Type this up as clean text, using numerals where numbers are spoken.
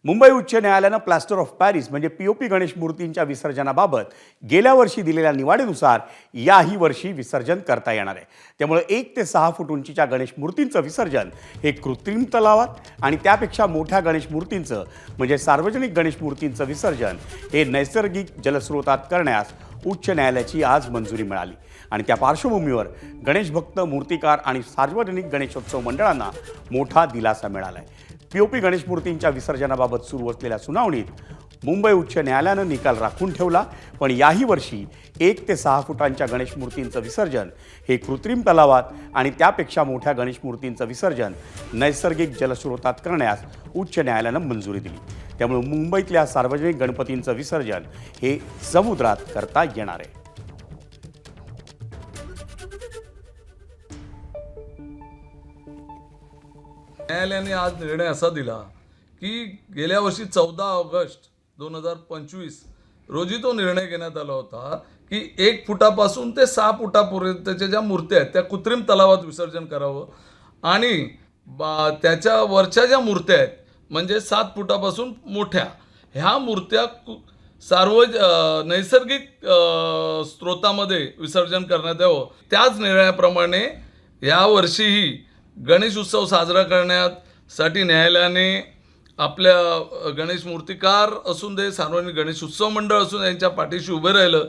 मुंबई उच्च न्यायालयानं plaster of Paris म्हणजे पीओपी गणेश मूर्तींच्या विसर्जनाबाबत गेल्या वर्षी दिलेल्या निवाडेनुसार याही वर्षी विसर्जन करता येणार आहे। त्यामुळे 1 ते 6 फूट उंचीच्या गणेश मूर्तींचं विसर्जन हे कृत्रिम तलावात आणि त्यापेक्षा मोठ्या गणेश मूर्तींचं म्हणजे सार्वजनिक गणेश मूर्तींचं विसर्जन हे नैसर्गिक जलस्रोतात करण्यास उच्च न्यायालयाची आज मंजुरी मिळाली आणि त्या पार्श्वभूमीवर गणेश भक्त, मूर्तिकार आणि सार्वजनिक गणेशोत्सव मंडळांना मोठा दिलासा मिळाला आहे। पीओपी गणेश मूर्तींच्या विसर्जनाबाबत सुरू असलेल्या सुनावणीत मुंबई उच्च न्यायालयानं निकाल राखून ठेवला, पण याही वर्षी 1 ते 6 फुटांच्या गणेश मूर्तींचं विसर्जन हे कृत्रिम तलावात आणि त्यापेक्षा मोठ्या गणेश मूर्तींचं विसर्जन नैसर्गिक जलस्रोतात करण्यास उच्च न्यायालयानं मंजुरी दिली। त्यामुळे मुंबईतल्या सार्वजनिक गणपतींचं विसर्जन हे समुद्रात करता येणार आहे। न्यायालयाने आज निर्णय असा दिला की गेल्या वर्षी 14 ऑगस्ट 2025 रोजी तो निर्णय घेण्यात आला होता की 1 फुटापासून ते 6 फुटापर्यंतच्या ज्या मूर्त्या आहेत त्या कृत्रिम तलावात विसर्जन करावं आणि त्याच्या वरच्या ज्या मूर्त्या आहेत म्हणजे 7 फुटापासून मोठ्या ह्या मूर्त्या नैसर्गिक स्रोतामध्ये विसर्जन करण्यात यावं। त्याच निर्णयाप्रमाणे यावर्षीही गणेश उत्सव साजरा करण्यासाठी न्यायालयाने आपल्या गणेश मूर्तिकार असून दे, सार्वजनिक गणेश उत्सव मंडळ असून यांच्या पाठीशी उभे राहिलं।